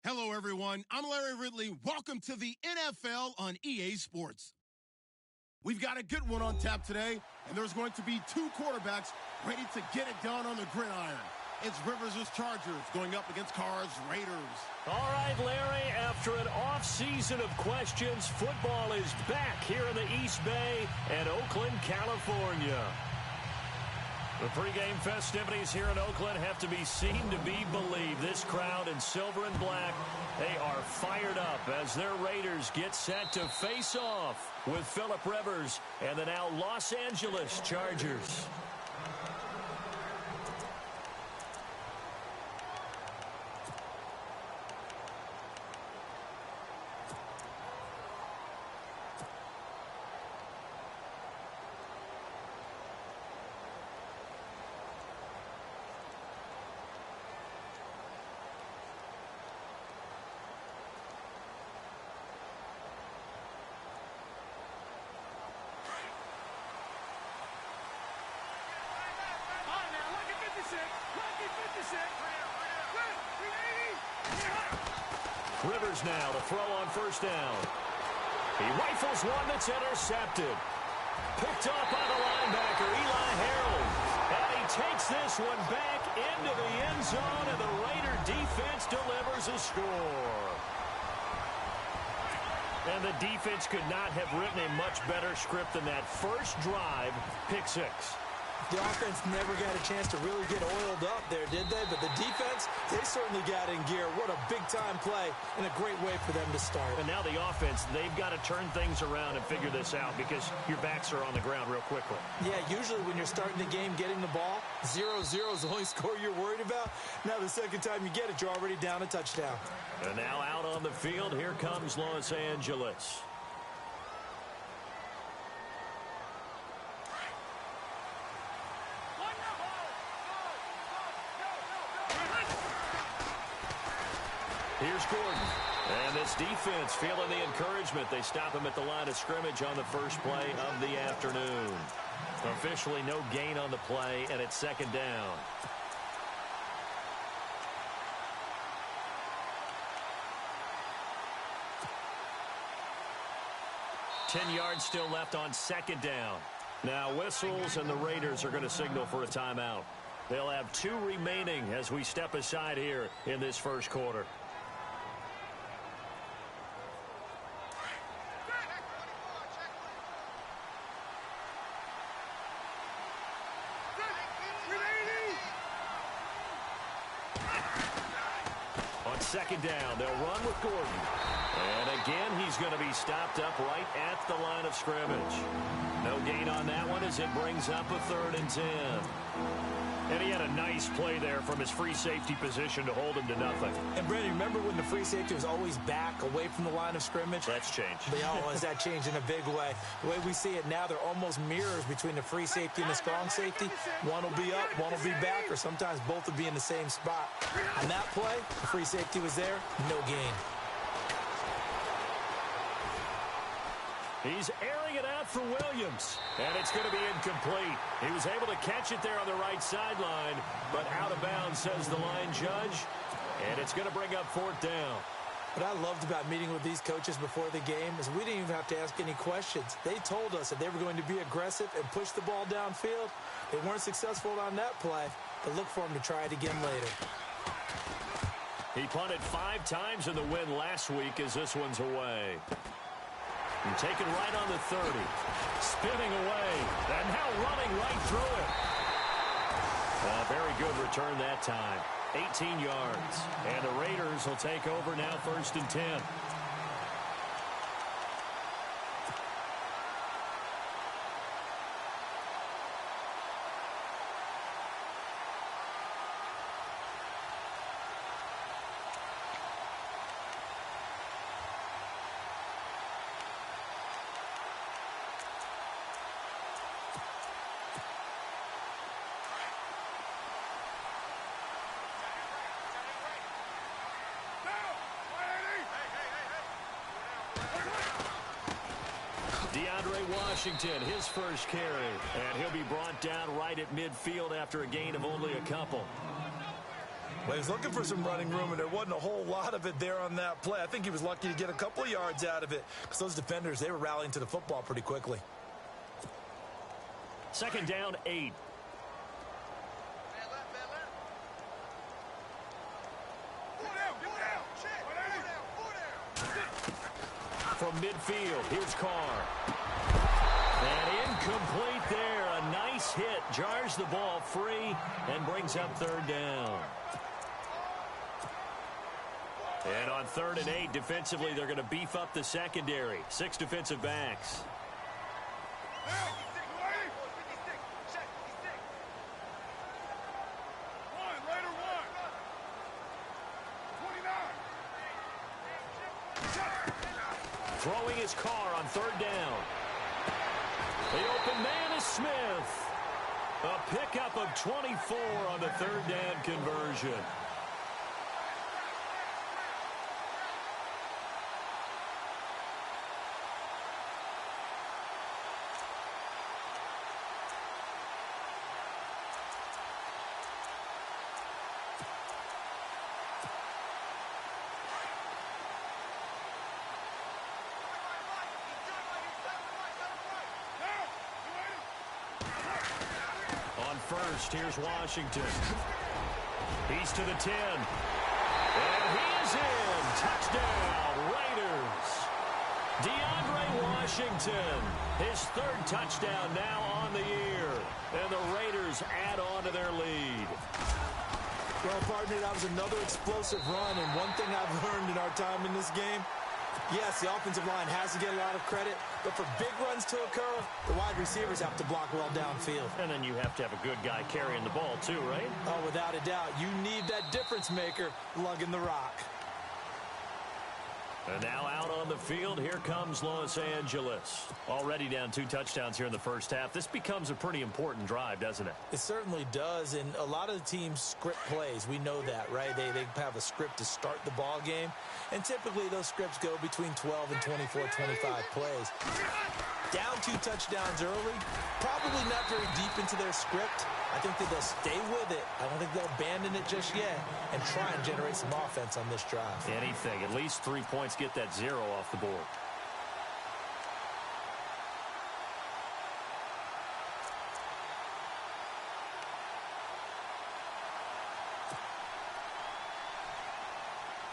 Hello, everyone. I'm Larry Ridley. Welcome to the NFL on EA Sports. We've got a good one on tap today, and there's going to be two quarterbacks ready to get it done on the gridiron. It's Rivers' Chargers going up against Carr's Raiders. All right, Larry, after an off-season of questions, football is back here in the East Bay and Oakland, California. The pregame festivities here in Oakland have to be seen to be believed. This crowd in silver and black, they are fired up as their Raiders get set to face off with Philip Rivers and the now Los Angeles Chargers. Rivers now to throw on first down. He rifles one that's intercepted. Picked up by the linebacker, Eli Harold. And he takes this one back into the end zone, and the Raider defense delivers a score. And the defense could not have written a much better script than that first drive, pick six. The offense never got a chance to really get oiled up there, did they? But the defense, they certainly got in gear. What a big-time play and a great way for them to start. And now the offense, they've got to turn things around and figure this out because your backs are on the ground real quickly. Yeah, usually when you're starting the game getting the ball, 0-0 is the only score you're worried about. Now the second time you get it, you're already down a touchdown. And now out on the field, here comes Los Angeles. Here's Gordon. And this defense feeling the encouragement. They stop him at the line of scrimmage on the first play of the afternoon. Officially no gain on the play, and it's second down. Ten yards still left on second down. Now whistles, and the Raiders are going to signal for a timeout. They'll have two remaining as we step aside here in this first quarter. Second down, they'll run with Gordon. And again, he's going to be stopped up right at the line of scrimmage. No gain on that one as it brings up a 3rd and 10. And he had a nice play there from his free safety position to hold him to nothing. And, Brandon, remember when the free safety was always back away from the line of scrimmage? That's changed. Has that changed in a big way? The way we see it now, they're almost mirrors between the free safety and the strong safety. One will be up, one will be back, or sometimes both will be in the same spot. On that play, the free safety was there, no gain. He's airing it out for Williams, and it's going to be incomplete. He was able to catch it there on the right sideline, but out of bounds, says the line judge, and it's going to bring up 4th down. What I loved about meeting with these coaches before the game is we didn't even have to ask any questions. They told us that they were going to be aggressive and push the ball downfield. They weren't successful on that play, but look for them to try it again later. He punted 5 times in the win last week as this one's away. And taken right on the 30. Spinning away. And now running right through it. A very good return that time. 18 yards. And the Raiders will take over now 1st and 10. Washington, his first carry, and he'll be brought down right at midfield after a gain of only a couple. Well, he was looking for some running room, and there wasn't a whole lot of it there on that play. I think he was lucky to get a couple of yards out of it because those defenders, they were rallying to the football pretty quickly. 2nd down, 8. From midfield, here's Carr. And incomplete there. A nice hit. Jars the ball free and brings up 3rd down. And on 3rd and 8, defensively, they're going to beef up the secondary. 6 defensive backs. Throwing his Carr on 3rd down. The open man is Smith. A pickup of 24 on the 3rd down conversion. First, here's Washington. He's to the 10. And he is in. Touchdown, Raiders. DeAndre Washington, his 3rd touchdown now on the year. And the Raiders add on to their lead. Well, partner, that was another explosive run. And one thing I've learned in our time in this game, yes, the offensive line has to get a lot of credit, but for big runs to occur, the wide receivers have to block well downfield. And then you have to have a good guy carrying the ball too, right? Oh, without a doubt. You need that difference maker lugging the rock. And now out on the field, here comes Los Angeles. Already down 2 touchdowns here in the first half. This becomes a pretty important drive, doesn't it? It certainly does, and a lot of the teams script plays. We know that, right? They have a script to start the ball game, and typically those scripts go between 12 and 24, 25 plays. Down 2 touchdowns early, probably not very deep into their script. I think that they'll stay with it. I don't think they'll abandon it just yet and try and generate some offense on this drive. Anything. At least 3 points, get that 0 off the board.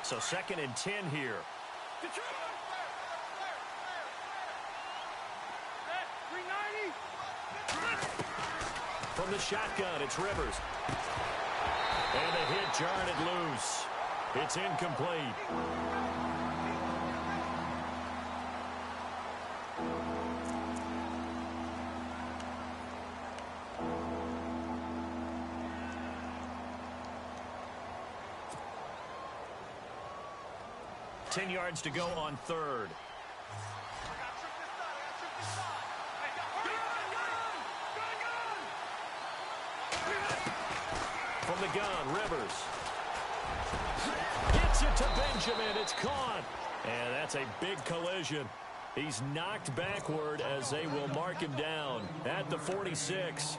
So 2nd and 10 here. From the shotgun, it's Rivers. And the hit jarred it loose. It's incomplete. Ten yards to go on 3rd. From the gun, Rivers. Gets it to Benjamin. It's caught. And that's a big collision. He's knocked backward as they will mark him down at the 46.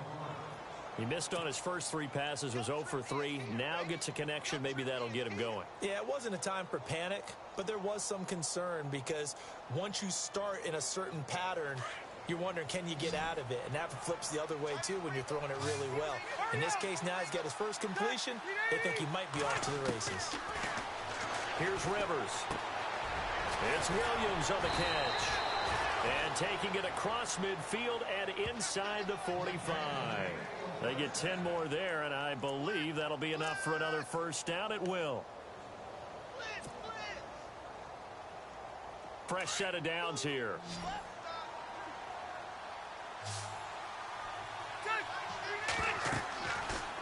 He missed on his first 3 passes, was 0 for 3. Now gets a connection. Maybe that'll get him going. Yeah, it wasn't a time for panic, but there was some concern because once you start in a certain pattern, you're wondering, can you get out of it? And that flips the other way, too, when you're throwing it really well. In this case, now he's got his first completion. They think he might be off to the races. Here's Rivers. It's Williams on the catch. And taking it across midfield and inside the 45. They get 10 more there, and I believe that'll be enough for another first down. It will. Fresh set of downs here.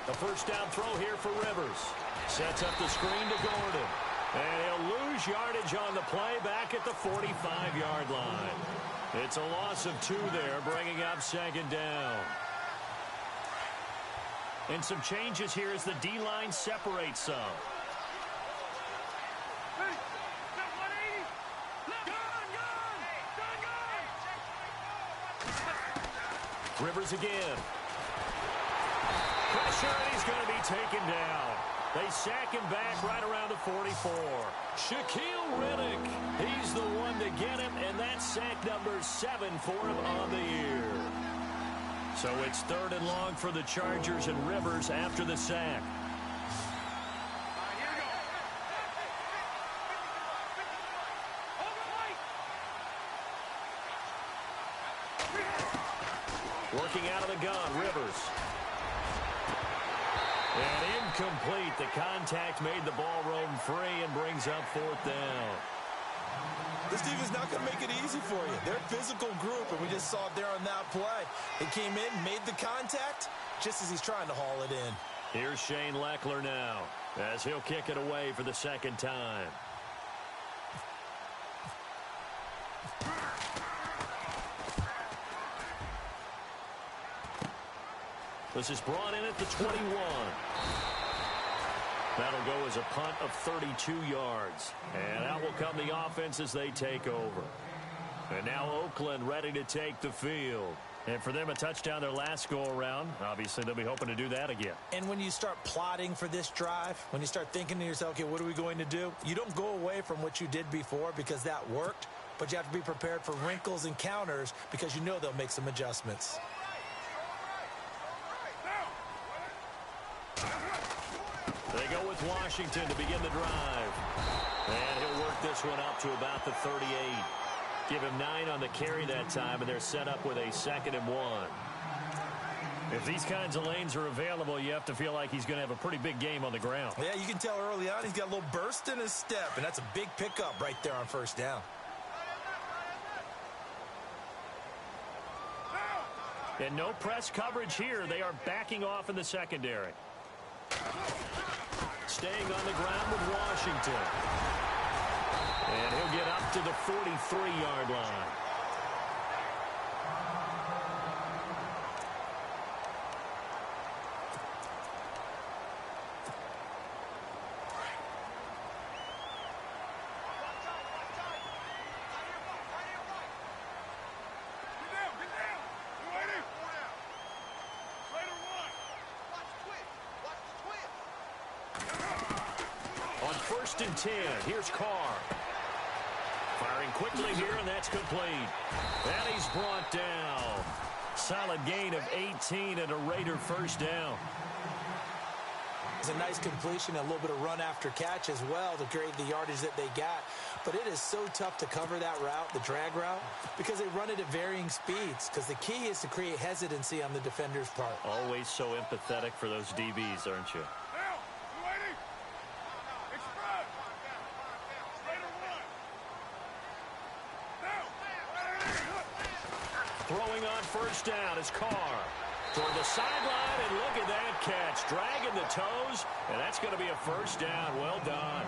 The first down throw here for Rivers. Sets up the screen to Gordon. And he'll lose yardage on the play back at the 45-yard line. It's a loss of 2 there, bringing up 2nd down. And some changes here as the D-line separates some. Rivers again. Pressure, and he's going to be taken down. They sack him back right around the 44. Shaquille Riddick, he's the one to get him, and that's sack number 7 for him on the year. So it's 3rd and long for the Chargers, and Rivers after the sack. Working out of the gun, Rivers. And incomplete. The contact made the ball roam free and brings up 4th down. This defense is not going to make it easy for you. They're a physical group, and we just saw it there on that play. He came in, made the contact, just as he's trying to haul it in. Here's Shane Leckler now, as he'll kick it away for the 2nd time. This is brought in at the 21. That'll go as a punt of 32 yards. And out will come the offense as they take over. And now Oakland ready to take the field. And for them, a touchdown their last go-around. Obviously, they'll be hoping to do that again. And when you start plotting for this drive, when you start thinking to yourself, okay, what are we going to do? You don't go away from what you did before because that worked. But you have to be prepared for wrinkles and counters because you know they'll make some adjustments. They go with Washington to begin the drive. And he'll work this one up to about the 38. Give him 9 on the carry that time, and they're set up with a 2nd and 1. If these kinds of lanes are available, you have to feel like he's going to have a pretty big game on the ground. Yeah, you can tell early on he's got a little burst in his step, and that's a big pickup right there on 1st down. And no press coverage here. They are backing off in the secondary. Staying on the ground with Washington. And he'll get up to the 43-yard line. On 1st and 10, here's Carr. Firing quickly here, and that's complete. And he's brought down. Solid gain of 18 and a Raider 1st down. It's a nice completion, a little bit of run after catch as well to create the yardage that they got. But it is so tough to cover that route, the drag route, because they run it at varying speeds. Because the key is to create hesitancy on the defender's part. Always so empathetic for those DBs, aren't you? Throwing on 1st down is Carr. Toward the sideline, and look at that catch. Dragging the toes, and that's going to be a 1st down. Well done.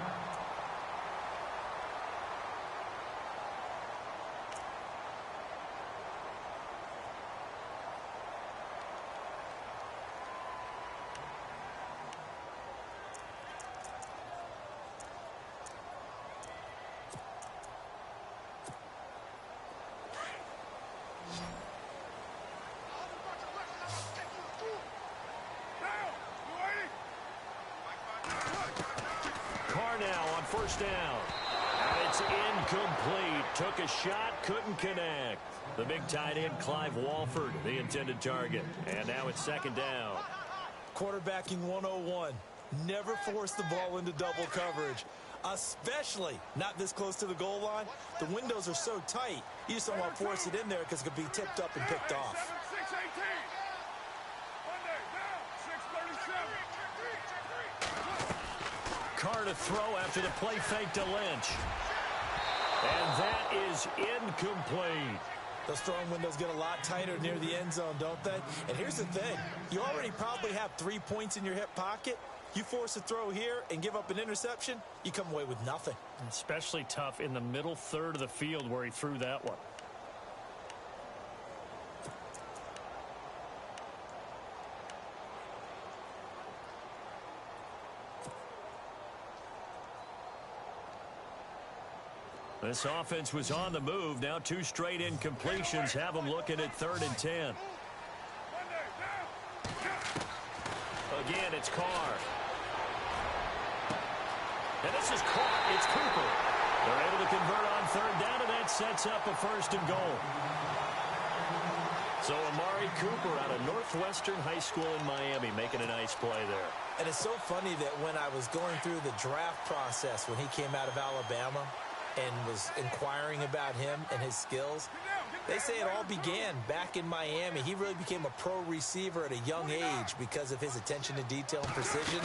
Now on 1st down. And it's incomplete. Took a shot, couldn't connect. The big tight end, Clive Walford, the intended target. And now it's 2nd down. Quarterbacking 101. Never force the ball into double coverage, especially not this close to the goal line. The windows are so tight, you just don't want to force it in there because it could be tipped up and picked off. Carr to throw after the play fake to Lynch. And that is incomplete. Those throwing windows get a lot tighter near the end zone, don't they? And here's the thing. You already probably have 3 points in your hip pocket. You force a throw here and give up an interception, you come away with nothing. Especially tough in the middle third of the field where he threw that one. This offense was on the move. Now 2 straight incompletions have them looking at 3rd and 10. Again, it's Carr. And this is caught. It's Cooper. They're able to convert on third down, and that sets up a first and goal. So Amari Cooper out of Northwestern High School in Miami making a nice play there. And it's so funny that when I was going through the draft process when he came out of Alabama and was inquiring about him and his skills, they say it all began back in Miami. He really became a pro receiver at a young age because of his attention to detail and precision.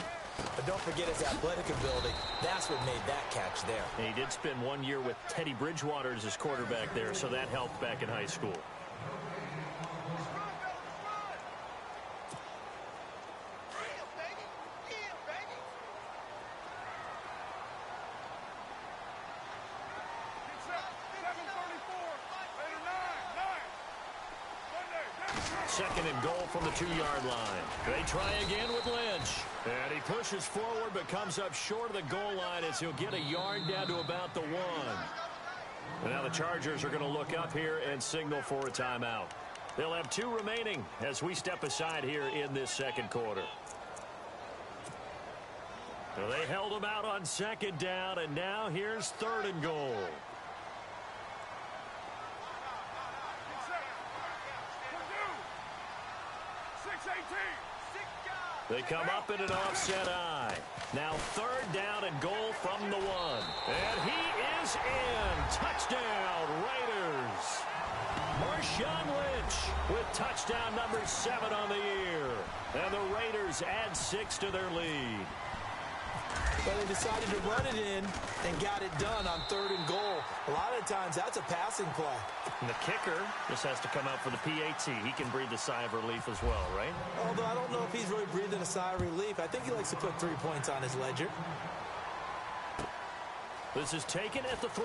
But don't forget his athletic ability. That's what made that catch there. And he did spend 1 year with Teddy Bridgewater as his quarterback there, so that helped back in high school. Second and goal from the 2-yard line. They try again with Lynch. And he pushes forward but comes up short of the goal line as he'll get a yard down to about the 1. And now the Chargers are going to look up here and signal for a timeout. They'll have 2 remaining as we step aside here in this second quarter. Well, they held him out on second down, and now here's third and goal. They come up in an offset eye. Now third down and goal from the 1. And he is in. Touchdown, Raiders. Marshawn Lynch with touchdown number 7 on the year. And the Raiders add 6 to their lead. But they decided to run it in and got it done on third and goal. A lot of times that's a passing play. And the kicker just has to come out for the PAT. He can breathe a sigh of relief as well, right? Although I don't know if he's really breathing a sigh of relief. I think he likes to put 3 points on his ledger. This is taken at the 3.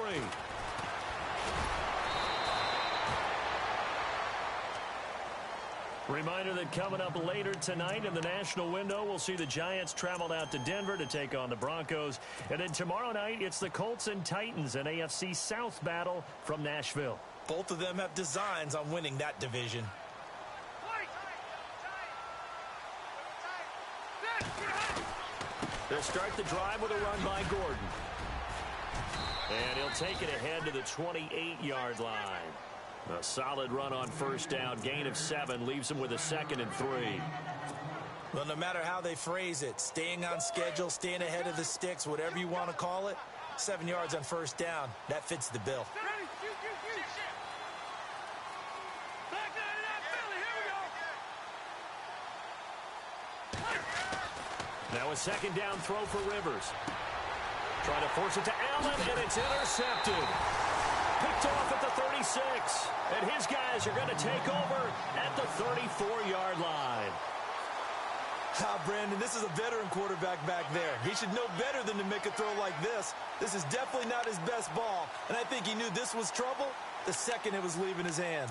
Reminder that coming up later tonight in the national window, we'll see the Giants travel out to Denver to take on the Broncos. And then tomorrow night, it's the Colts and Titans, an AFC South battle from Nashville. Both of them have designs on winning that division. They'll start the drive with a run by Gordon. And he'll take it ahead to the 28-yard line. A solid run on first down. Gain of 7 leaves him with a 2nd and 3. Well, no matter how they phrase it, staying on schedule, staying ahead of the sticks, whatever you want to call it, 7 yards on first down, that fits the bill. Now a second down throw for Rivers. Trying to force it to Allen, and it's intercepted. Picked off at the 36. And his guys are going to take over at the 34-yard line. Brandon, this is a veteran quarterback back there. He should know better than to make a throw like this. This is definitely not his best ball. And I think he knew this was trouble the second it was leaving his hand.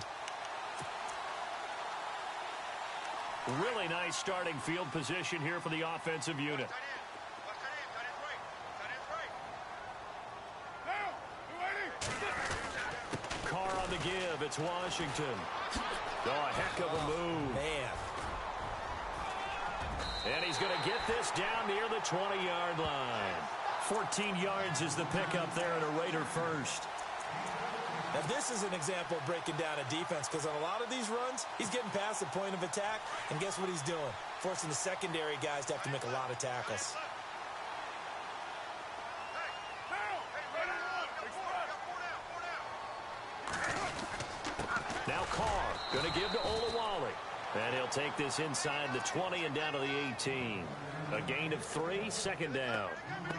Really nice starting field position here for the offensive unit. Carr on the give. It's Washington. Oh, a heck of a move. Man. And he's going to get this down near the 20-yard line. 14 yards is the pickup there and a Raider first. Now, this is an example of breaking down a defense because on a lot of these runs, he's getting past the point of attack, and guess what he's doing? Forcing the secondary guys to have to make a lot of tackles. Now Carr going to give to Olawale. And he'll take this inside the 20 and down to the 18. A gain of 3, second down.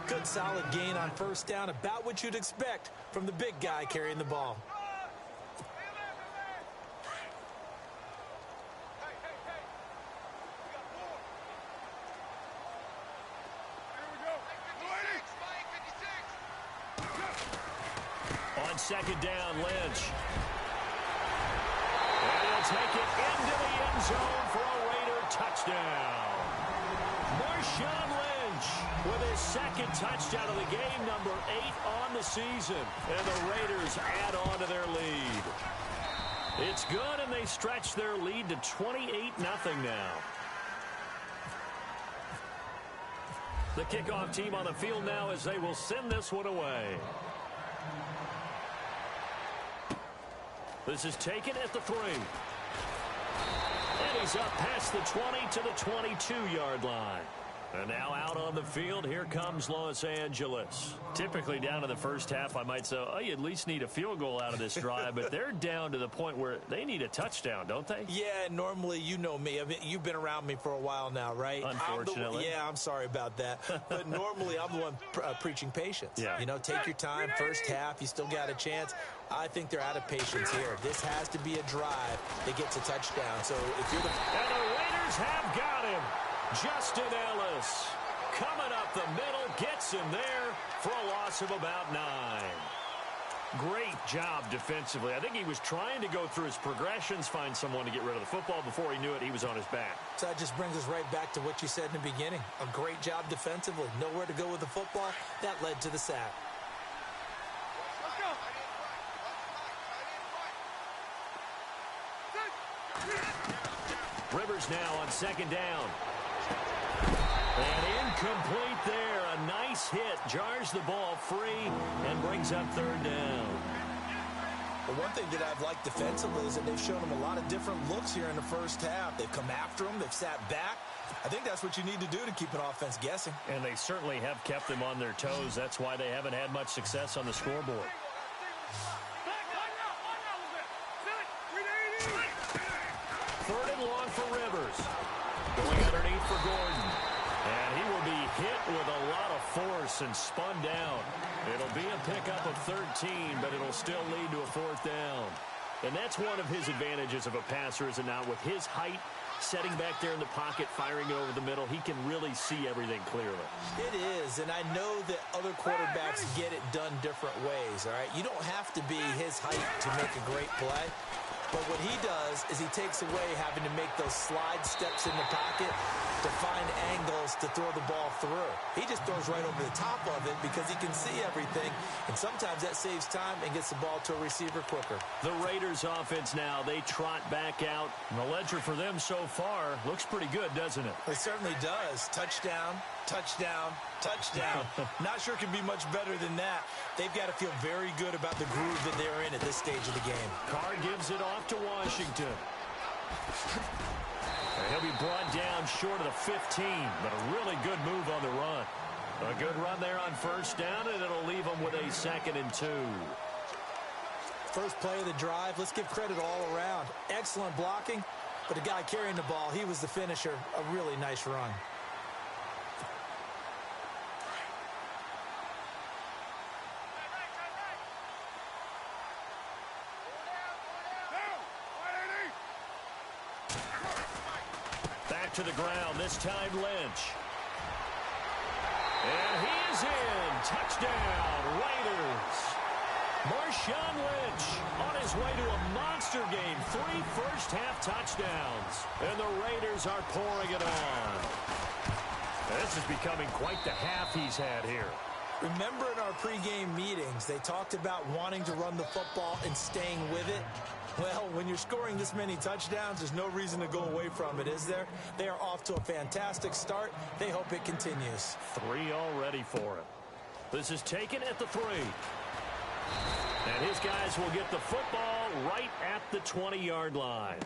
Good solid gain on first down, about what you'd expect from the big guy carrying the ball. On second down, Lynch. And he'll take it into the end zone for a Raider touchdown. Marshawn Lynch with his second touchdown of the game, number 8 on the season. And the Raiders add on to their lead. It's good, and they stretch their lead to 28-0 now. The kickoff team on the field now as they will send this one away. This is taken at the 3. And he's up past the 20 to the 22-yard line. And now out on the field, here comes Los Angeles. Typically down in the first half, I might say, oh, you at least need a field goal out of this drive. But they're down to the point where they need a touchdown, don't they? Yeah, normally, you know me. I mean, you've been around me for a while now, right? Unfortunately. I'm sorry about that. But normally, I'm the one preaching patience. Yeah. You know, take your time. First half, you still got a chance. I think they're out of patience here. This has to be a drive that gets a touchdown. So if you're the... And the Raiders have got him. Justin Ellis coming up the middle, gets him there for a loss of about 9. Great job defensively. I think he was trying to go through his progressions, find someone to get rid of the football. Before he knew it, he was on his back. So that just brings us right back to what you said in the beginning. A great job defensively. Nowhere to go with the football. That led to the sack. Rivers now on second down. And incomplete there. A nice hit. Jars the ball free and brings up third down. But one thing that I've liked defensively is that they've shown them a lot of different looks here in the first half. They've come after them. They've sat back. I think that's what you need to do to keep an offense guessing. And they certainly have kept them on their toes. That's why they haven't had much success on the scoreboard. Third and long for Rivers. Going underneath for Gordon. And he will be hit with a lot of force and spun down. It'll be a pickup of 13, but it'll still lead to a fourth down. And that's one of his advantages of a passer, is it not? With his height, setting back there in the pocket, firing it over the middle, he can really see everything clearly. It is, and I know that other quarterbacks get it done different ways, all right? You don't have to be his height to make a great play. But what he does is he takes away having to make those slide steps in the pocket to find angles to throw the ball through. He just throws right over the top of it because he can see everything, and sometimes that saves time and gets the ball to a receiver quicker. The Raiders offense now, they trot back out. And the ledger for them so far looks pretty good, doesn't it? It certainly does. Touchdown, touchdown, touchdown. Not sure it can be much better than that. They've got to feel very good about the groove that they're in at this stage of the game. Carr gives it off to Washington. And he'll be brought down short of the 15, but a really good move on the run. A good run there on first down, and it'll leave them with a 2nd and 2. First play of the drive, let's give credit all around. Excellent blocking, but the guy carrying the ball, he was the finisher. A really nice run. To the ground, this time Lynch. And he is in. Touchdown, Raiders. Marshawn Lynch on his way to a monster game. 3 first-half touchdowns. And the Raiders are pouring it on. This is becoming quite the half he's had here. Remember in our pregame meetings, they talked about wanting to run the football and staying with it. Well, when you're scoring this many touchdowns, there's no reason to go away from it, is there? They are off to a fantastic start. They hope it continues. 3 already for him. This is taken at the 3. And his guys will get the football right at the 20-yard line.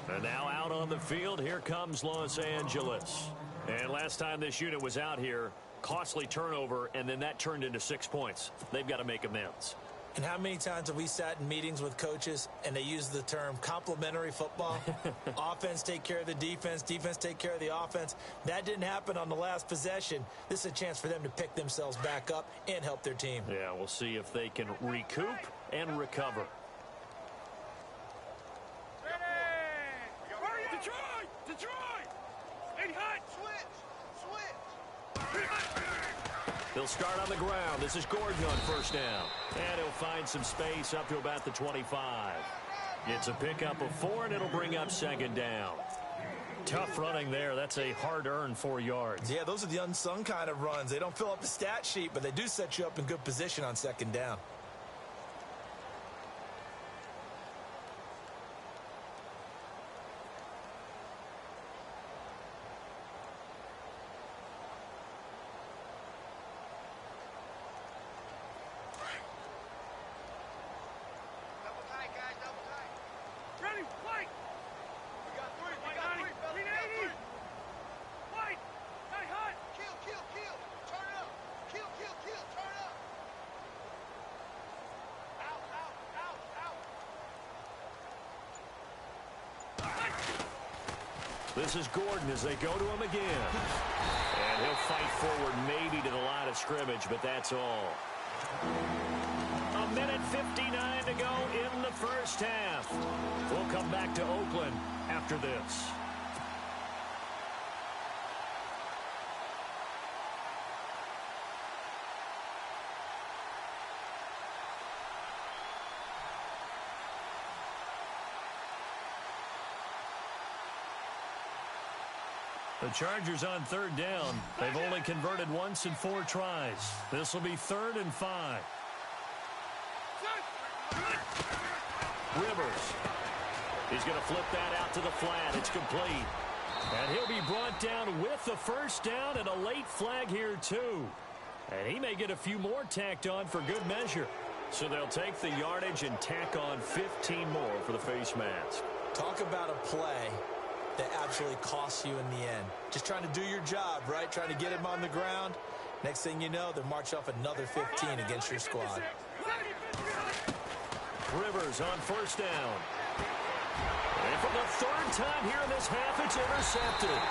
And now out on the field, here comes Los Angeles. And last time this unit was out here, costly turnover, and then that turned into 6 points. They've got to make amends. And how many times have we sat in meetings with coaches and they use the term complementary football? Offense take care of the defense, defense take care of the offense. That didn't happen on the last possession. This is a chance for them to pick themselves back up and help their team. Yeah, we'll see if they can recoup and recover. They'll start on the ground. This is Gordon on first down. And he'll find some space up to about the 25. It's a pickup of 4, and it'll bring up 2nd down. Tough running there. That's a hard-earned 4 yards. Yeah, those are the unsung kind of runs. They don't fill up the stat sheet, but they do set you up in good position on 2nd down. This is Gordon as they go to him again. And he'll fight forward maybe to the line of scrimmage, but that's all. 1:59 to go in the first half. We'll come back to Oakland after this. The Chargers on third down. They've only converted once in 4 tries. This will be 3rd and 5. Rivers. He's going to flip that out to the flat. It's complete. And he'll be brought down with the first down and a late flag here too. And he may get a few more tacked on for good measure. So they'll take the yardage and tack on 15 more for the face mask. Talk about a play that absolutely costs you in the end. Just trying to do your job, right? Trying to get him on the ground. Next thing you know, they'll march off another 15 against your squad. Rivers on first down. And for the 3rd time here in this half, it's intercepted.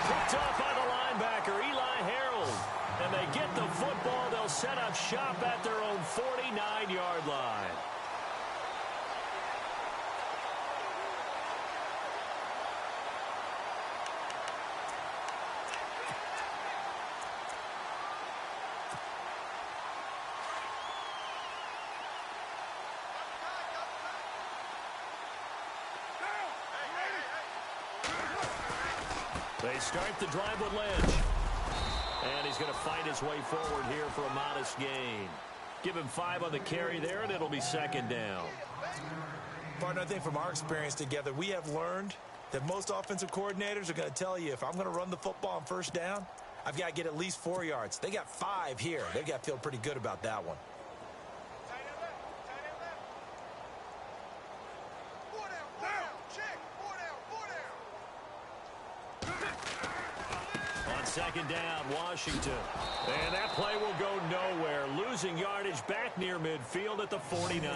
Picked off by the linebacker, Eli Harold. And they get the football. They'll set up shop at their own 49-yard line. They start the drive with Lynch. And he's going to fight his way forward here for a modest gain. Give him 5 on the carry there, and it'll be 2nd down. Partner, I think from our experience together, we have learned that most offensive coordinators are going to tell you, if I'm going to run the football on first down, I've got to get at least 4 yards. They got 5 here. They've got to feel pretty good about that one. Second down, Washington. And that play will go nowhere. Losing yardage back near midfield at the 49.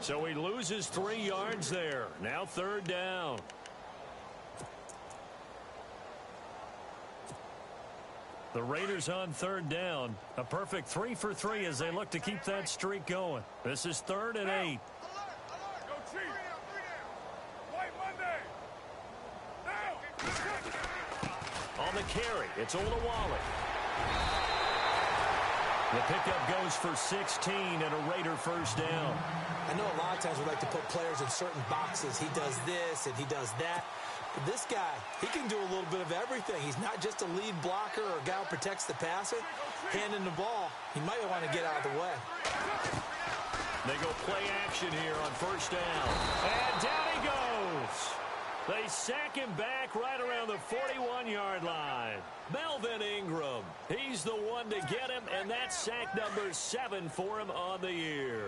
So he loses 3 yards there. Now 3rd down. The Raiders on 3rd down. A perfect 3 for 3 as they look to keep that streak going. This is 3rd and 8. On the carry, it's Olawale. The pickup goes for 16 and a Raider first down. I know a lot of times we like to put players in certain boxes. He does this and he does that. But this guy, he can do a little bit of everything. He's not just a lead blocker or a guy who protects the passer. Handing the ball, he might want to get out of the way. They go play action here on first down. And down he goes. They sack him back right around the 41-yard line. Melvin Ingram, he's the one to get him, and that's sack number 7 for him on the year.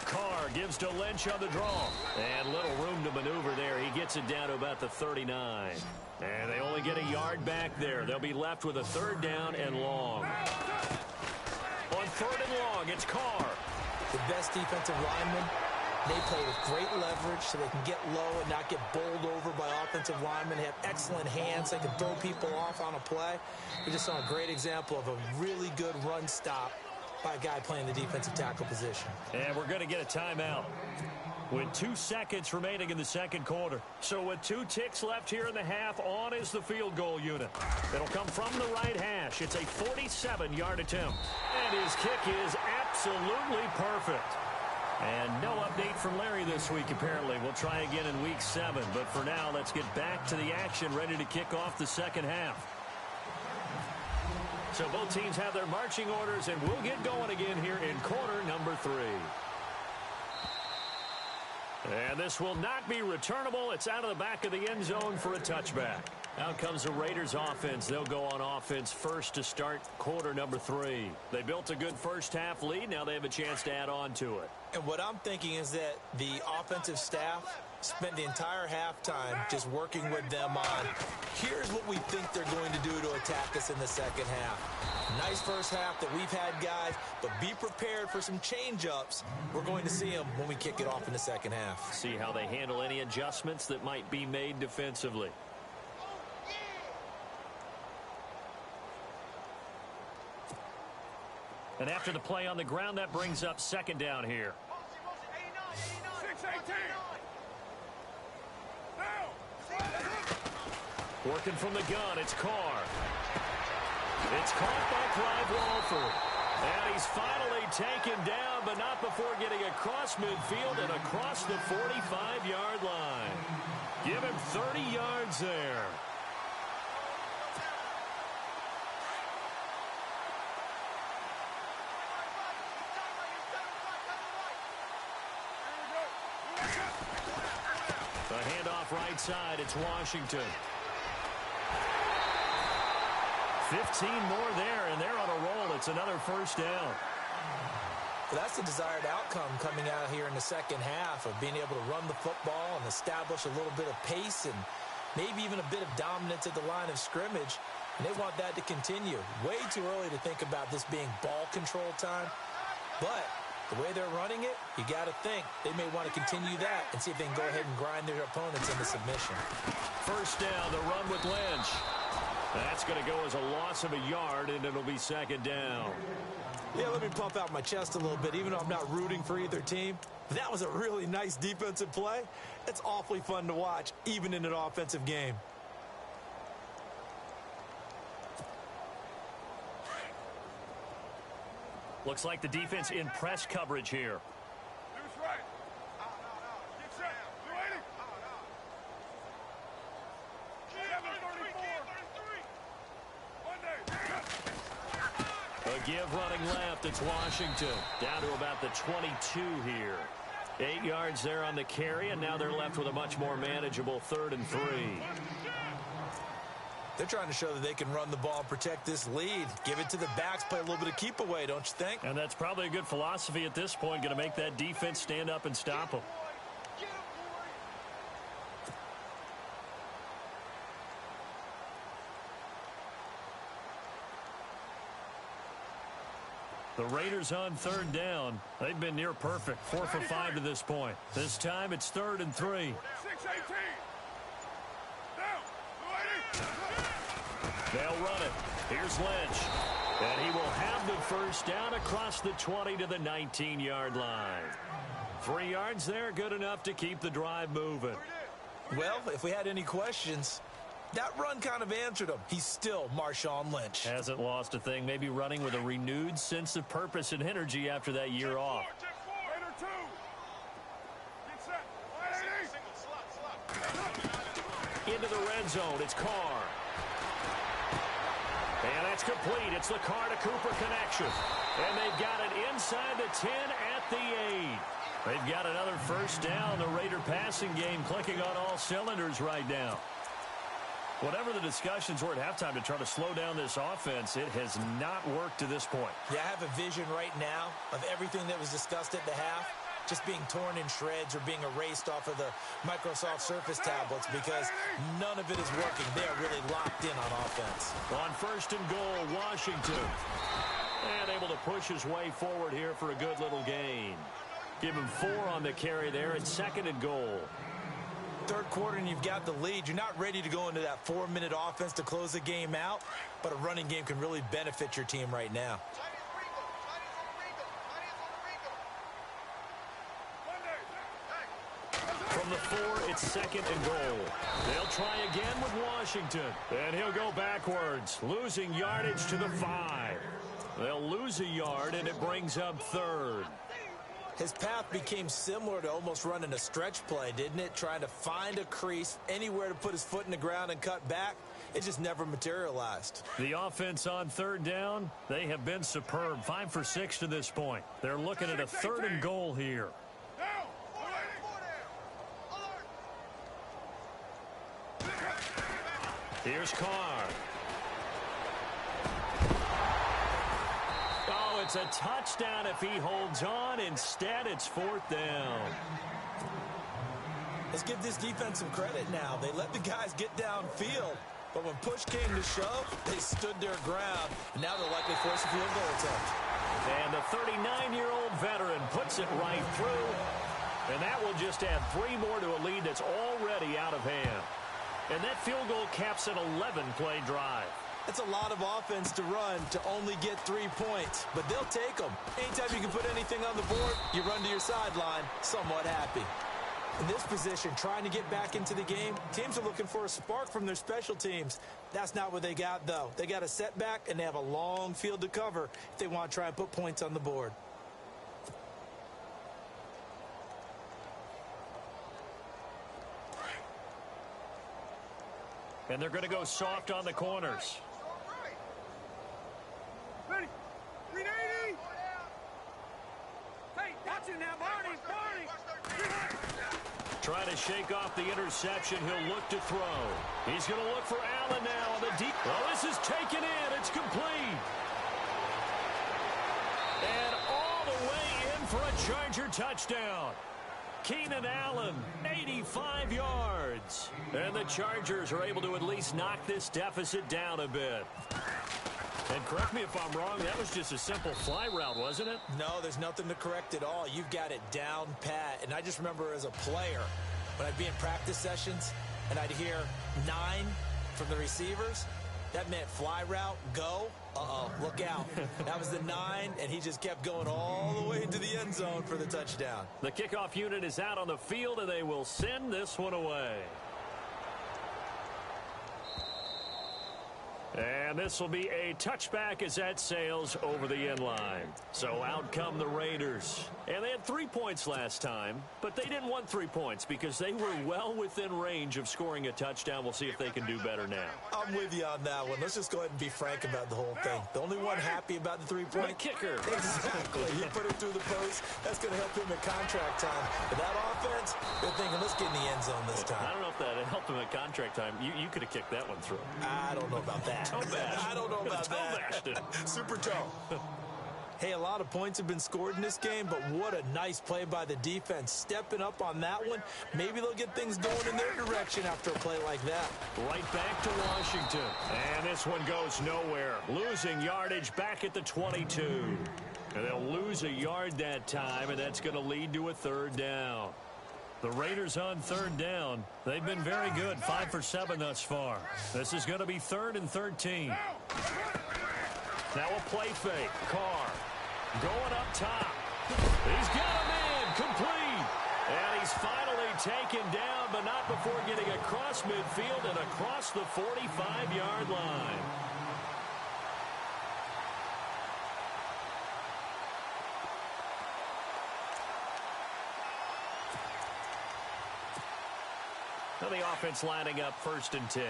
Carr gives to Lynch on the draw. And little room to maneuver there. He gets it down to about the 39. And they only get a yard back there. They'll be left with a 3rd down and long. On 3rd and long, it's Carr. The best defensive linemen, they play with great leverage so they can get low and not get bowled over by offensive linemen. They have excellent hands. They can throw people off on a play. We just saw a great example of a really good run stop by a guy playing the defensive tackle position. And we're going to get a timeout with 2 seconds remaining in the 2nd quarter. So with 2 ticks left here in the half, on is the field goal unit. It'll come from the right hash. It's a 47-yard attempt. And his kick is absolutely perfect. And no update from Larry this week, apparently. We'll try again in week 7. But for now, let's get back to the action, ready to kick off the 2nd half. So both teams have their marching orders, and we'll get going again here in quarter number 3. And this will not be returnable. It's out of the back of the end zone for a touchback. Out comes the Raiders offense. They'll go on offense first to start quarter number 3. They built a good first half lead. Now they have a chance to add on to it. And what I'm thinking is that the offensive staff spent the entire halftime just working with them on, here's what we think they're going to do to attack us in the second half. Nice first half that we've had, guys, but be prepared for some change-ups. We're going to see them when we kick it off in the second half. See how they handle any adjustments that might be made defensively. And after the play on the ground, that brings up second down here. 6-18. Working from the gun, it's Carr. It's caught by Clive Walford. And he's finally taken down, but not before getting across midfield and across the 45-yard line. Give him 30 yards there. The handoff right side, it's Washington. 15 more there, and they're on a roll. It's another first down. Well, that's the desired outcome coming out here in the second half of being able to run the football and establish a little bit of pace and maybe even a bit of dominance at the line of scrimmage. And they want that to continue. Way too early to think about this being ball control time. But the way they're running it, you got to think they may want to continue that and see if they can go ahead and grind their opponents into submission. First down, the run with Lynch. That's going to go as a loss of a yard, and it'll be second down. Yeah, let me puff out my chest a little bit, even though I'm not rooting for either team. That was a really nice defensive play. It's awfully fun to watch, even in an offensive game. Looks like the defense in press coverage here. A give running left. It's Washington. Down to about the 22 here. 8 yards there on the carry, and now they're left with a much more manageable 3rd and 3. They're trying to show that they can run the ball and protect this lead. Give it to the backs, play a little bit of keep away, don't you think? And that's probably a good philosophy at this point. Going to make that defense stand up and stop them. The Raiders on 3rd down. They've been near perfect. 4 for 5 to this point. This time it's 3rd and 3. 6-18. They'll run it. Here's Lynch. And he will have the first down across the 20 to the 19-yard line. 3 yards there, good enough to keep the drive moving. Well, if we had any questions, that run kind of answered him. He's still Marshawn Lynch. Hasn't lost a thing. Maybe running with a renewed sense of purpose and energy after that year off. Into the red zone. It's Carr. And that's complete. It's the Carr-to-Cooper connection. And they've got it inside the 10 at the 8. They've got another first down. The Raider passing game clicking on all cylinders right now. Whatever the discussions were at halftime to try to slow down this offense, it has not worked to this point. Yeah, I have a vision right now of everything that was discussed at the half just being torn in shreds or being erased off of the Microsoft Surface tablets because none of it is working. They are really locked in on offense. On 1st and goal, Washington. And able to push his way forward here for a good little gain. Give him 4 on the carry there at 2nd and goal. 3rd quarter and you've got the lead. You're not ready to go into that 4-minute offense to close the game out, but a running game can really benefit your team right now. From the 4, it's 2nd and goal. They'll try again with Washington. And he'll go backwards, losing yardage to the 5. They'll lose a yard, and it brings up 3rd. His path became similar to almost running a stretch play, didn't it? Trying to find a crease, anywhere to put his foot in the ground and cut back. It just never materialized. The offense on 3rd down, they have been superb. 5 for 6 to this point. They're looking at a 3rd and goal here. Here's Carr. Oh, it's a touchdown if he holds on. Instead, it's 4th down. Let's give this defense some credit now. They let the guys get downfield, but when push came to shove, they stood their ground, and now they'll likely force a field goal attempt. And the 39-year-old veteran puts it right through, and that will just add 3 more to a lead that's already out of hand. And that field goal caps an 11-play drive. That's a lot of offense to run to only get 3 points, but they'll take them. Anytime you can put anything on the board, you run to your sideline somewhat happy. In this position, trying to get back into the game, teams are looking for a spark from their special teams. That's not what they got, though. They got a setback, and they have a long field to cover if they want to try and put points on the board. And they're going to go soft on the corners. Ready? 380. Hey, watch it now, Barney. Trying to shake off the interception. He'll look to throw. He's going to look for Allen now on the deep. Oh, this is taken in. It's complete. And all the way in for a Charger touchdown. Keenan Allen, 85 yards. And the Chargers are able to at least knock this deficit down a bit. And correct me if I'm wrong, that was just a simple fly route, wasn't it? No, there's nothing to correct at all. You've got it down pat. And I just remember as a player, when I'd be in practice sessions and I'd hear 9 from the receivers, that meant fly route, go. Uh-oh, look out. That was the 9, and he just kept going all the way into the end zone for the touchdown. The kickoff unit is out on the field, and they will send this one away. And this will be a touchback as that sails over the end line. So out come the Raiders. And they had 3 points last time, but they didn't want 3 points because they were well within range of scoring a touchdown. We'll see if they can do better now. I'm with you on that one. Let's just go ahead and be frank about the whole thing. The only one happy about the 3-point kicker. Exactly. He put it through the post. That's going to help him at contract time. But that offense, they're thinking, let's get in the end zone this time. I don't know if that helped him at contract time. You could have kicked that one through. I don't know about that. I don't know about that. Super toe. Hey, a lot of points have been scored in this game, but what a nice play by the defense. Stepping up on that one, maybe they'll get things going in their direction after a play like that. Right back to Washington. And this one goes nowhere. Losing yardage back at the 22. And they'll lose a yard that time, and that's going to lead to a 3rd down. The Raiders on 3rd down. They've been very good, 5 for 7 thus far. This is going to be 3rd and 13. Now a play fake. Carr going up top. He's got him in. Complete. And he's finally taken down, but not before getting across midfield and across the 45-yard line. Now the offense lining up 1st and 10.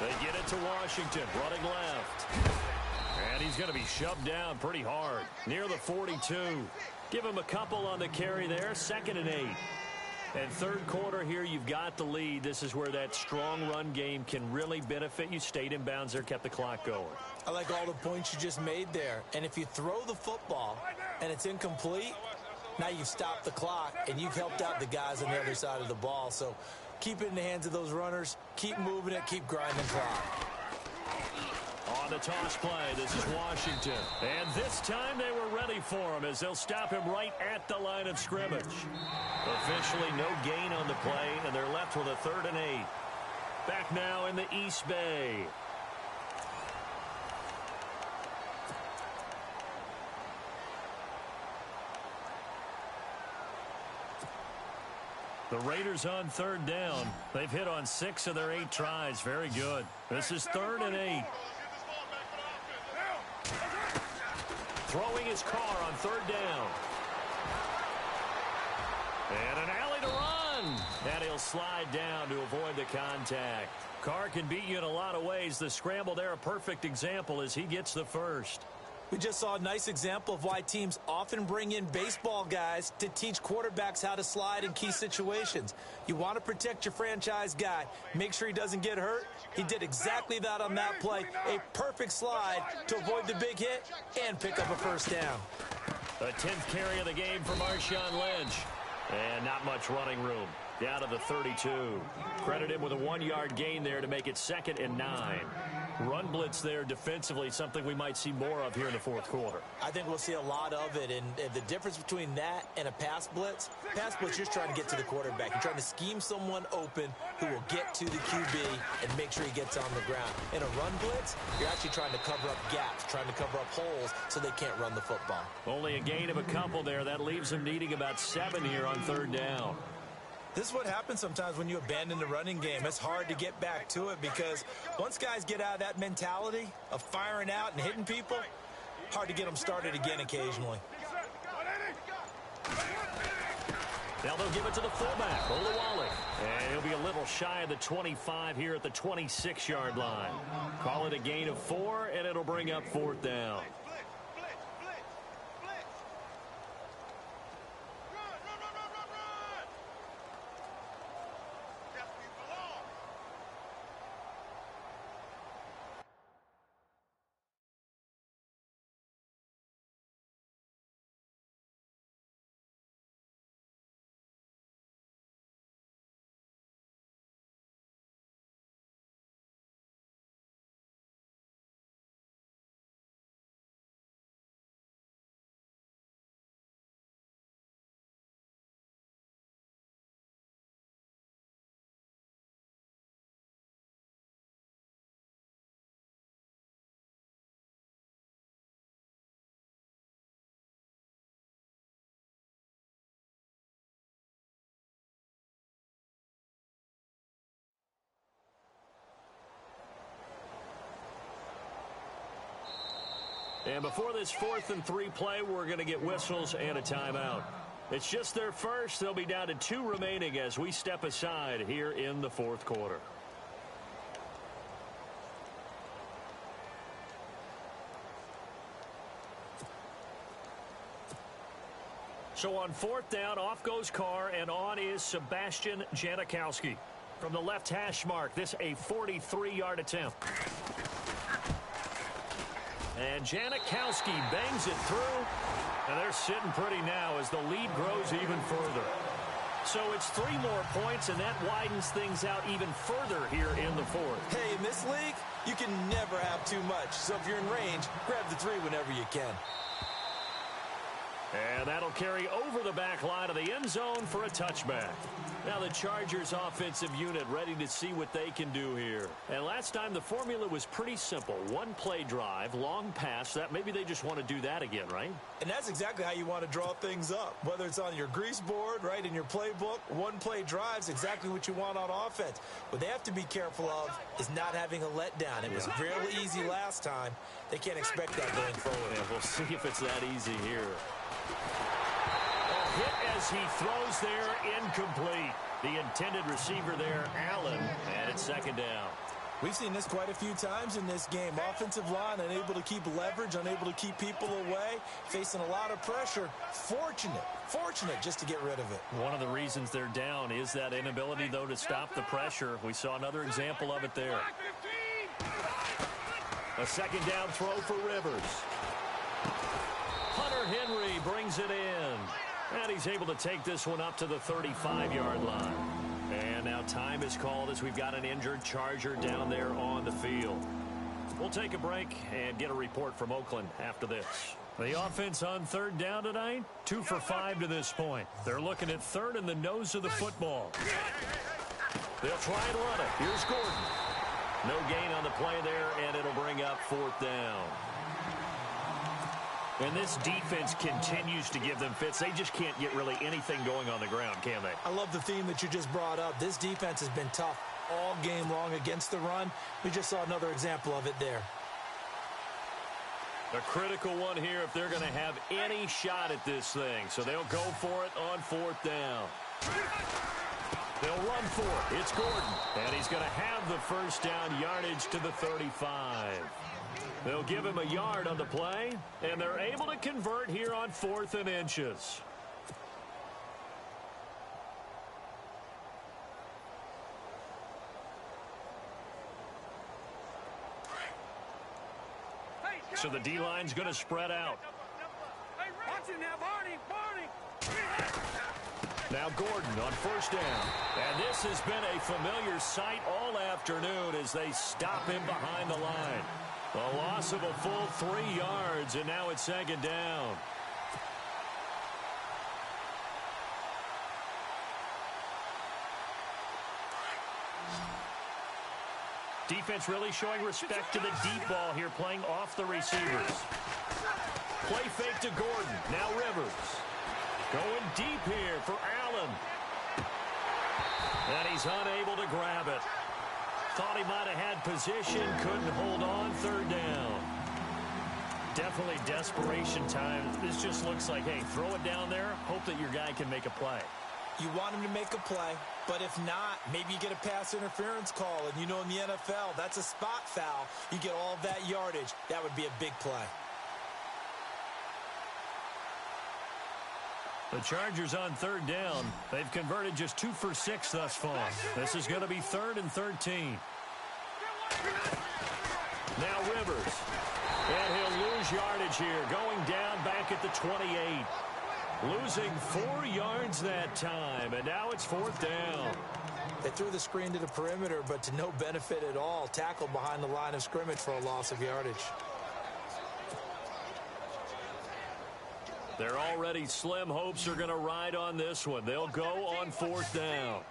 They get it to Washington, running left. And he's going to be shoved down pretty hard, near the 42. Give him a couple on the carry there, 2nd and 8. And 3rd quarter here, you've got the lead. This is where that strong run game can really benefit you. Stayed in bounds there, kept the clock going. I like all the points you just made there. And if you throw the football and it's incomplete, now you've stopped the clock and you've helped out the guys on the other side of the ball. So keep it in the hands of those runners. Keep moving it. Keep grinding clock. On the toss play, this is Washington. And this time they were ready for him as they'll stop him right at the line of scrimmage. Officially no gain on the play, and they're left with a 3rd and 8. Back now in the East Bay. The Raiders on 3rd down. They've hit on 6 of their 8 tries. Very good. This is 3rd and 8. Throwing his Carr on 3rd down. And an alley to run. And he'll slide down to avoid the contact. Carr can beat you in a lot of ways. The scramble there, a perfect example as he gets the first. We just saw a nice example of why teams often bring in baseball guys to teach quarterbacks how to slide in key situations. You want to protect your franchise guy. Make sure he doesn't get hurt. He did exactly that on that play. A perfect slide to avoid the big hit and pick up a 1st down. A 10th carry of the game for Marshawn Lynch. And not much running room. Down to the 32. Credit him with a 1-yard gain there to make it 2nd and 9. Run blitz there defensively, something we might see more of here in the fourth quarter. I think we'll see a lot of it, and the difference between that and a pass blitz, you're just trying to get to the quarterback. You're trying to scheme someone open who will get to the QB and make sure he gets on the ground. In a run blitz, you're actually trying to cover up gaps, trying to cover up holes so they can't run the football. Only a gain of a couple there. That leaves them needing about 7 here on 3rd down. This is what happens sometimes when you abandon the running game. It's hard to get back to it because once guys get out of that mentality of firing out and hitting people, hard to get them started again occasionally. Now they'll give it to the fullback, Olawale. And he'll be a little shy of the 25 here at the 26-yard line. Call it a gain of 4, and it'll bring up 4th down. And before this 4th and 3 play, we're going to get whistles and a timeout. It's just their first. They'll be down to 2 remaining as we step aside here in the 4th quarter. So on 4th down, off goes Carr, and on is Sebastian Janikowski. From the left hash mark, this a 43-yard attempt. And Janikowski bangs it through. And they're sitting pretty now as the lead grows even further. So it's 3 more points, and that widens things out even further here in the 4th. Hey, in this league, you can never have too much. So if you're in range, grab the 3 whenever you can. And that'll carry over the back line of the end zone for a touchback. Now the Chargers offensive unit ready to see what they can do here. And last time the formula was pretty simple. 1 play drive, long pass. That maybe they just want to do that again, right? And that's exactly how you want to draw things up. Whether it's on your grease board, right, in your playbook, 1 play drive is exactly what you want on offense. What they have to be careful of is not having a letdown. It was real easy last time. They can't expect that going forward. Yeah, we'll see if it's that easy here. A hit as he throws there, incomplete. The intended receiver there, Allen, and it's 2nd down. We've seen this quite a few times in this game. Offensive line unable to keep leverage, unable to keep people away, facing a lot of pressure. Fortunate just to get rid of it. One of the reasons they're down is that inability, though, to stop the pressure. We saw another example of it there. A 2nd down throw for Rivers. Hunter Henry brings it in. And he's able to take this one up to the 35-yard line. And now time is called as we've got an injured Charger down there on the field. We'll take a break and get a report from Oakland after this. The offense on 3rd down tonight, 2 for 5 to this point. They're looking at 3rd in the nose of the football. They'll try and run it. Here's Gordon. No gain on the play there, and it'll bring up 4th down. And this defense continues to give them fits. They just can't get really anything going on the ground, can they? I love the theme that you just brought up. This defense has been tough all game long against the run. We just saw another example of it there. A critical one here if they're going to have any shot at this thing. So they'll go for it on 4th down. They'll run for it. It's Gordon. And he's going to have the 1st down yardage to the 35. They'll give him a yard on the play, and they're able to convert here on 4th and inches. So the D-line's going to spread out. Watch it now, Barney. Barney. Now Gordon on first down. And this has been a familiar sight all afternoon as they stop him behind the line. A loss of a full 3 yards, and now it's second down. Defense really showing respect to the deep ball here, playing off the receivers. Play fake to Gordon. Now Rivers. Going deep here for Allen. And he's unable to grab it. Thought he might have had position, couldn't hold on, third down. Definitely desperation time. This just looks like, hey, throw it down there, hope that your guy can make a play. You want him to make a play, but if not, maybe you get a pass interference call. And you know in the NFL, that's a spot foul. You get all of that yardage. That would be a big play. The Chargers on third down. They've converted just 2 for 6 thus far. This is going to be 3rd and 13. Now Rivers. And he'll lose yardage here. Going down back at the 28. Losing 4 yards that time. And now it's 4th down. They threw the screen to the perimeter, but to no benefit at all. Tackled behind the line of scrimmage for a loss of yardage. Their already slim hopes are going to ride on this one. They'll go on 4th down.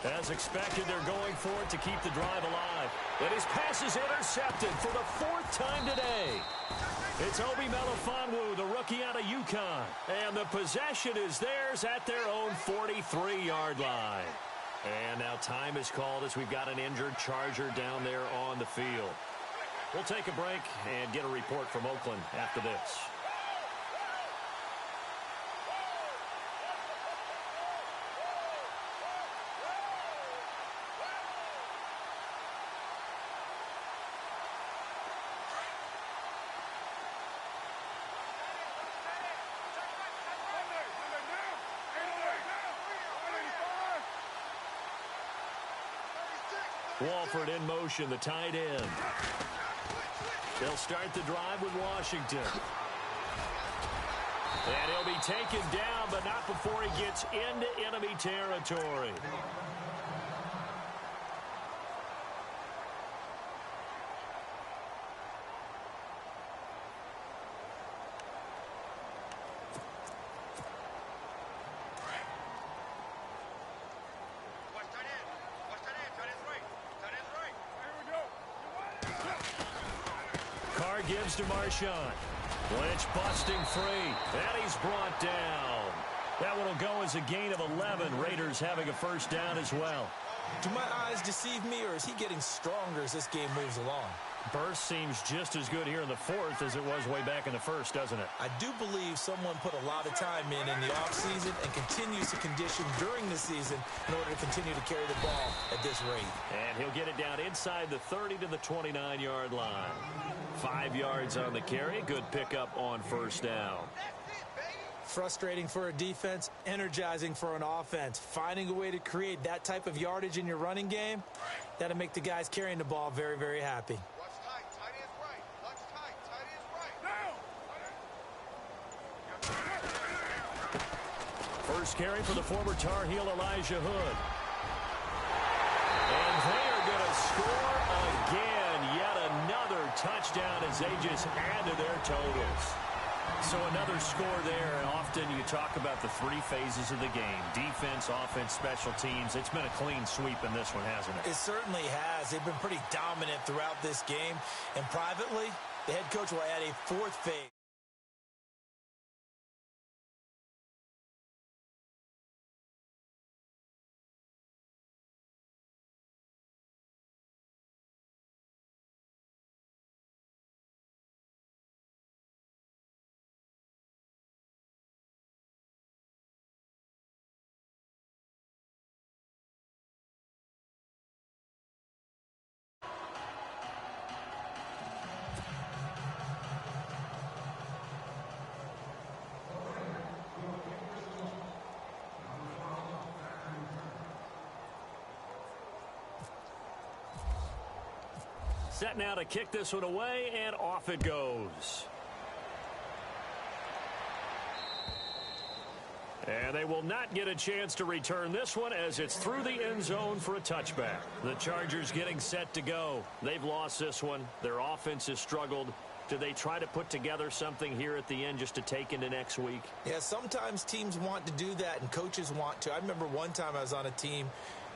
As expected, they're going for it to keep the drive alive. And his pass is intercepted for the 4th time today. It's Obi Melifonwu, the rookie out of UConn. And the possession is theirs at their own 43-yard line. And now time is called as we've got an injured Charger down there on the field. We'll take a break and get a report from Oakland after this. Walford in motion, the tight end. They'll start the drive with Washington. And he'll be taken down, but not before he gets into enemy territory. Gives to Marshawn. Lynch busting free. And he's brought down. That one will go as a gain of 11. Raiders having a first down as well. Do my eyes deceive me, or is he getting stronger as this game moves along? Burst seems just as good here in the 4th as it was way back in the 1st, doesn't it? I do believe someone put a lot of time in the offseason and continues to condition during the season in order to continue to carry the ball at this rate. And he'll get it down inside the 30 to the 29-yard line. 5 yards on the carry. Good pickup on first down. Frustrating for a defense, energizing for an offense. Finding a way to create that type of yardage in your running game, that'll make the guys carrying the ball very, very happy. First carry for the former Tar Heel Elijah Hood. And they are going to score again. Yet another touchdown as they just add to their totals. So another score there, and often you talk about the 3 phases of the game. Defense, offense, special teams. It's been a clean sweep in this one, hasn't it? It certainly has. They've been pretty dominant throughout this game. And privately, the head coach will add a 4th phase. Set now to kick this one away, and off it goes. And they will not get a chance to return this one as it's through the end zone for a touchback. The Chargers getting set to go. They've lost this one. Their offense has struggled. Do they try to put together something here at the end just to take into next week? Yeah, sometimes teams want to do that and coaches want to. I remember one time I was on a team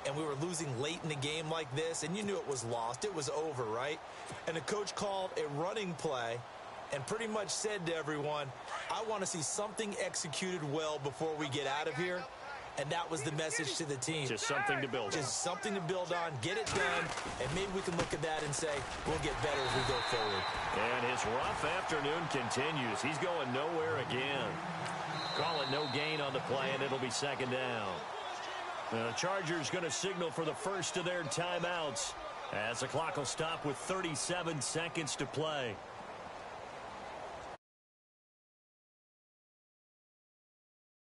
and we were losing late in the game like this, and you knew it was lost. It was over, right? And the coach called a running play and pretty much said to everyone, I want to see something executed well before we get out of here. And that was the message to the team. Just something to build on. Just something to build on, get it done, and maybe we can look at that and say, we'll get better as we go forward. And his rough afternoon continues. He's going nowhere again. Call it no gain on the play, and it'll be second down. The Chargers going to signal for the first of their timeouts as the clock will stop with 37 seconds to play.